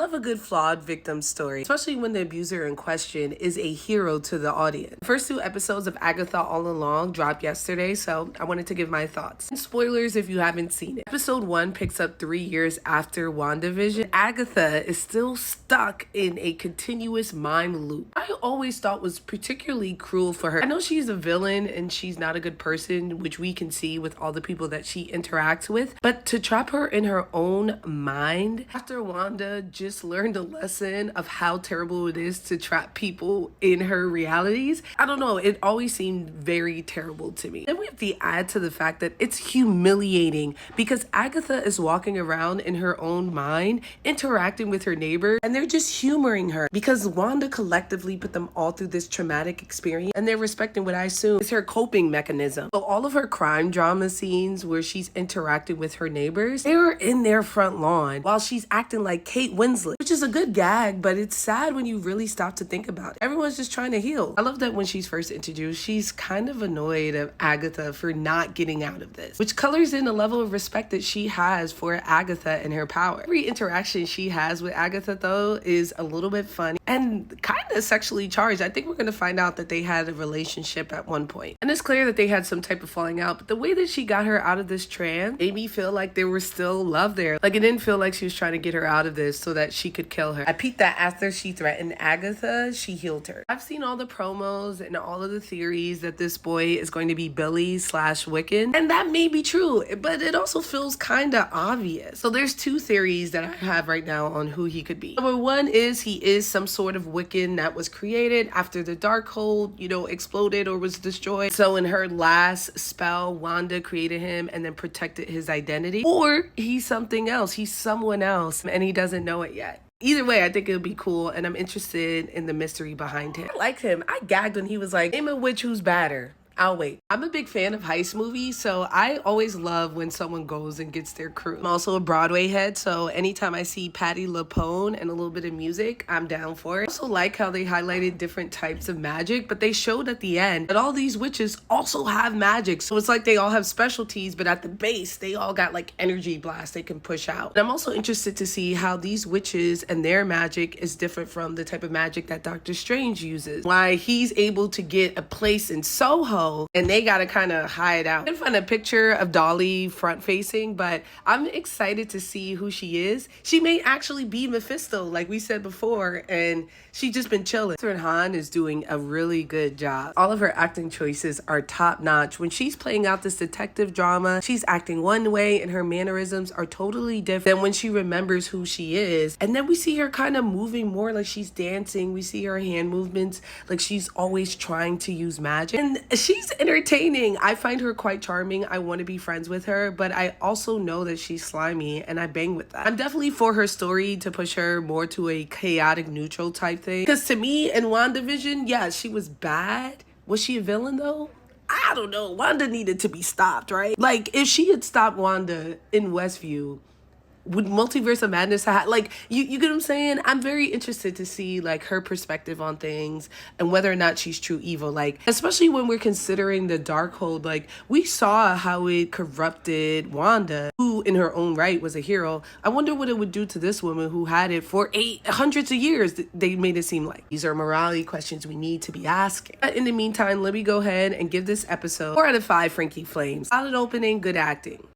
love a good flawed victim story, especially when the abuser in question is a hero to the audience. The first 2 episodes of Agatha All Along dropped yesterday, so I wanted to give my thoughts. And spoilers if you haven't seen it. Episode 1 picks up 3 years after WandaVision. Agatha is still stuck in a continuous mind loop. I always thought was particularly cruel for her. I know she's a villain and she's not a good person, which we can see with all the people that she interacts with, but to trap her in her own mind after Wanda just learned a lesson of how terrible it is to trap people in her realities, I don't know, it always seemed very terrible to me. Then we have to add to the fact that it's humiliating because Agatha is walking around in her own mind, interacting with her neighbor, and they're just humoring her because Wanda collectively put them all through this traumatic experience, and they're respecting what I assume is her coping mechanism. So all of her crime drama scenes where she's interacting with her neighbors, they're in their front lawn while she's acting like Kate Winslet, which is a good gag, but it's sad when you really stop to think about it. Everyone's just trying to heal. I love that when she's first introduced, she's kind of annoyed at Agatha for not getting out of this, which colors in a level of respect that she has for Agatha and her power. Every interaction she has with Agatha, though, is a little bit funny and kind of sexually charged. I think we're going to find out that they had a relationship at one point. And it's clear that they had some type of falling out, but the way that she got her out of this trance made me feel like there was still love there. Like, it didn't feel like she was trying to get her out of this so that she could kill her. I peeped that after she threatened Agatha, she healed her. I've seen all the promos and all of the theories that this boy is going to be Billy/Wiccan, and that may be true, but it also feels kind of obvious. So there's 2 theories that I have right now on who he could be. Number 1 is he is some sort of Wiccan that was created after the Darkhold, exploded or was destroyed. So in her last spell, Wanda created him and then protected his identity. Or he's something else. He's someone else and he doesn't know it yet. Either way, I think it would be cool, and I'm interested in the mystery behind him. I liked him. I gagged when he was like, name a witch who's badder. I'll wait. I'm a big fan of heist movies, so I always love when someone goes and gets their crew. I'm also a Broadway head, so anytime I see Patti LuPone and a little bit of music, I'm down for it. I also like how they highlighted different types of magic, but they showed at the end that all these witches also have magic. So it's like they all have specialties, but at the base, they all got like energy blasts they can push out. And I'm also interested to see how these witches and their magic is different from the type of magic that Doctor Strange uses. Why he's able to get a place in Soho and they gotta kind of hide out. I didn't find a picture of Dolly front facing, but I'm excited to see who she is. She may actually be Mephisto, like we said before, and she's just been chilling. Catherine Hahn is doing a really good job. All of her acting choices are top notch. When she's playing out this detective drama, she's acting one way and her mannerisms are totally different than when she remembers who she is. And then we see her kind of moving more like she's dancing. We see her hand movements like she's always trying to use magic. And she's entertaining. I find her quite charming. I want to be friends with her, but I also know that she's slimy and I bang with that. I'm definitely for her story to push her more to a chaotic neutral type thing. Because to me in WandaVision, yeah, she was bad. Was she a villain though? I don't know. Wanda needed to be stopped, right? Like if she had stopped Wanda in Westview, would Multiverse of Madness have, like, you get what I'm saying? I'm very interested to see, like, her perspective on things and whether or not she's true evil. Like, especially when we're considering the Darkhold, like, we saw how it corrupted Wanda, who in her own right was a hero. I wonder what it would do to this woman who had it for hundreds of years. They made it seem like. These are morality questions we need to be asking. But in the meantime, let me go ahead and give this episode 4 out of 5 Frankie Flames. Solid opening, good acting.